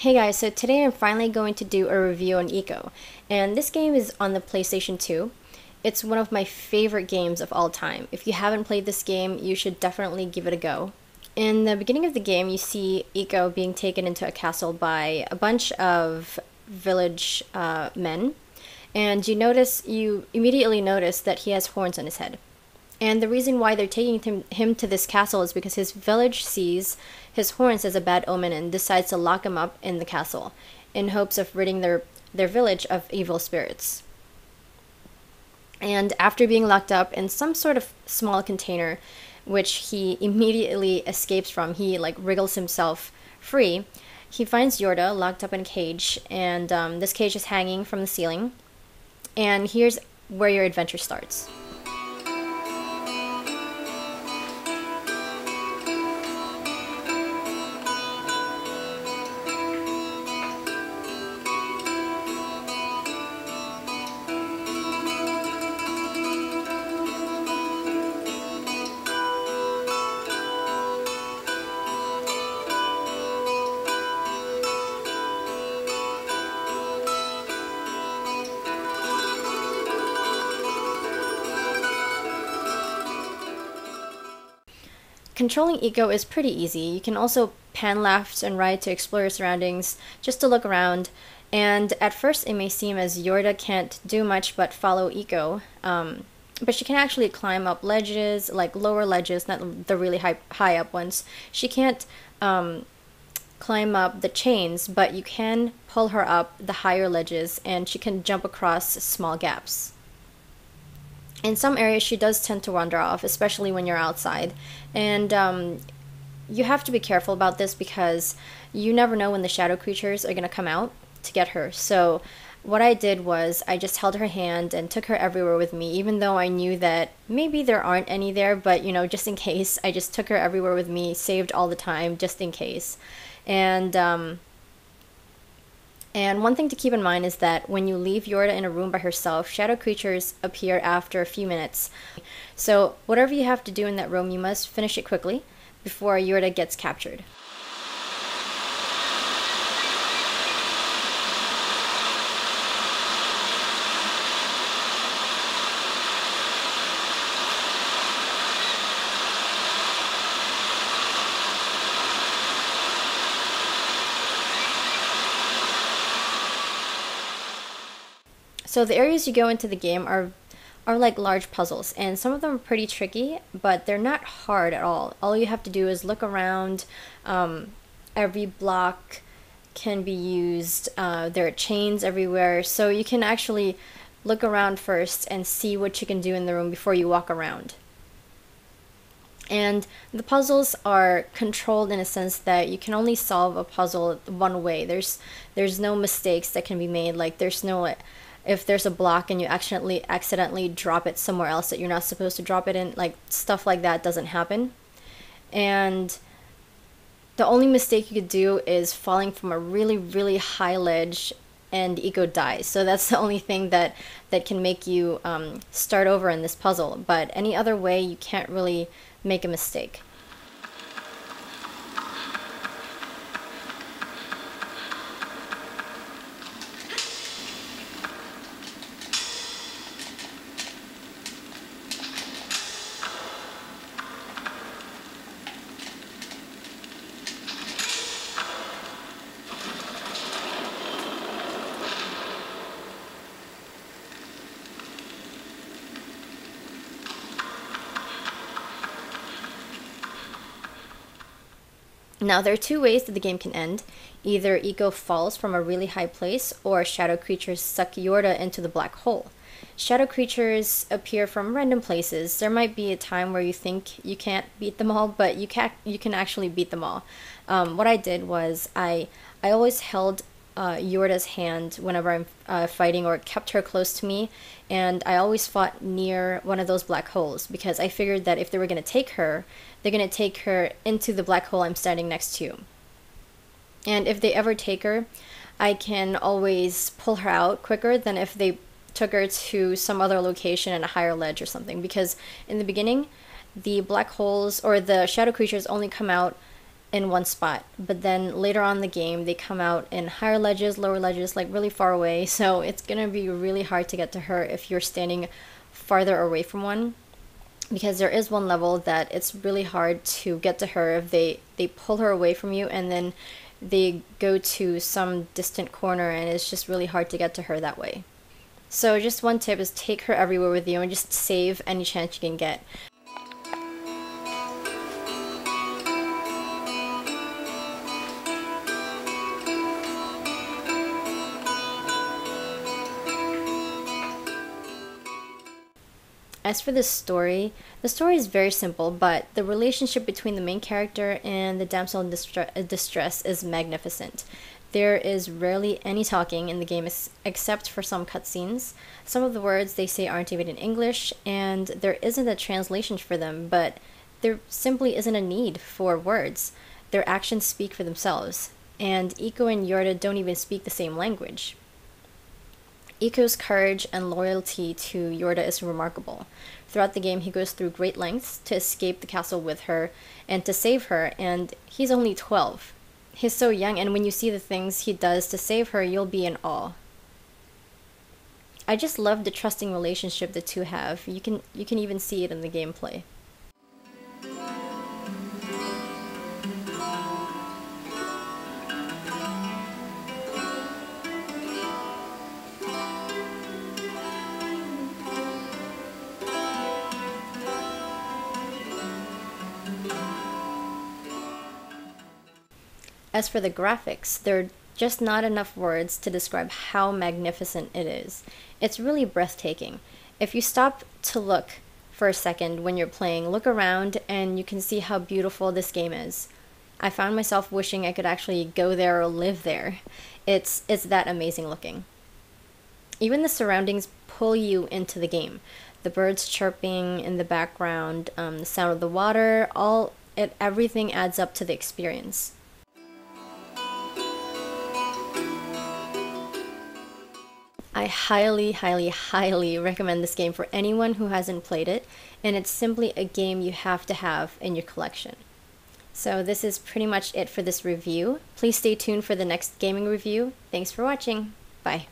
Hey guys, so today I'm finally going to do a review on ICO, and this game is on the PlayStation 2. It's one of my favorite games of all time. If you haven't played this game, you should definitely give it a go. In the beginning of the game, you see ICO being taken into a castle by a bunch of village men, and you immediately notice that he has horns on his head. And the reason why they're taking him to this castle is because his village sees his horns as a bad omen and decides to lock him up in the castle in hopes of ridding their village of evil spirits. And after being locked up in some sort of small container, which he immediately escapes from, he wriggles himself free. He finds Yorda locked up in a cage, and this cage is hanging from the ceiling. And here's where your adventure starts. Controlling ICO is pretty easy. You can also pan left and right to explore your surroundings, just to look around. And at first it may seem as Yorda can't do much but follow ICO, but she can actually climb up ledges, like lower ledges, not the really high up ones. She can't climb up the chains, but you can pull her up the higher ledges, and she can jump across small gaps. In some areas, she does tend to wander off, especially when you're outside. And you have to be careful about this because you never know when the shadow creatures are going to come out to get her. So what I did was I just held her hand and took her everywhere with me, even though I knew that maybe there aren't any there. But, just in case, I just took her everywhere with me, saved all the time, just in case. And one thing to keep in mind is that when you leave Yorda in a room by herself, shadow creatures appear after a few minutes. So whatever you have to do in that room, you must finish it quickly before Yorda gets captured. So the areas you go into the game are like large puzzles, and some of them are pretty tricky, but they're not hard at all. All you have to do is look around. Every block can be used. There are chains everywhere, so you can actually look around first and see what you can do in the room before you walk around. And the puzzles are controlled in a sense that you can only solve a puzzle one way. There's no mistakes that can be made. Like if there's a block and you accidentally drop it somewhere else that you're not supposed to drop it in, like stuff like that doesn't happen. And the only mistake you could do is falling from a really, really high ledge and ICO dies. So that's the only thing that can make you start over in this puzzle. But any other way, you can't really make a mistake. Now, there are two ways that the game can end. Either ICO falls from a really high place, or shadow creatures suck Yorda into the black hole. Shadow creatures appear from random places. There might be a time where you think you can't beat them all, but you can actually beat them all. What I did was I always held Yorda's hand whenever I'm fighting, or kept her close to me, and I always fought near one of those black holes because I figured that if they were going to take her, they're going to take her into the black hole I'm standing next to. And if they ever take her, I can always pull her out quicker than if they took her to some other location in a higher ledge or something, because in the beginning, the black holes or the shadow creatures only come out in one spot, but then later on in the game they come out in higher ledges, lower ledges, like really far away, so it's gonna be really hard to get to her if you're standing farther away from one, because there is one level that it's really hard to get to her if they pull her away from you and then they go to some distant corner, and it's just really hard to get to her that way. So just one tip is take her everywhere with you and just save any chance you can get. As for the story is very simple, but the relationship between the main character and the damsel in distress is magnificent. There is rarely any talking in the game except for some cutscenes. Some of the words they say aren't even in English, and there isn't a translation for them, but there simply isn't a need for words. Their actions speak for themselves, and ICO and Yorda don't even speak the same language. ICO's courage and loyalty to Yorda is remarkable. Throughout the game, he goes through great lengths to escape the castle with her and to save her, and he's only 12. He's so young, and when you see the things he does to save her, you'll be in awe. I just love the trusting relationship the two have. You can even see it in the gameplay. As for the graphics, there are just not enough words to describe how magnificent it is. It's really breathtaking. If you stop to look for a second when you're playing, look around and you can see how beautiful this game is. I found myself wishing I could actually go there or live there. It's that amazing looking. Even the surroundings pull you into the game. The birds chirping in the background, the sound of the water, everything adds up to the experience. I highly, highly, highly recommend this game for anyone who hasn't played it, and it's simply a game you have to have in your collection. So this is pretty much it for this review. Please stay tuned for the next gaming review. Thanks for watching. Bye.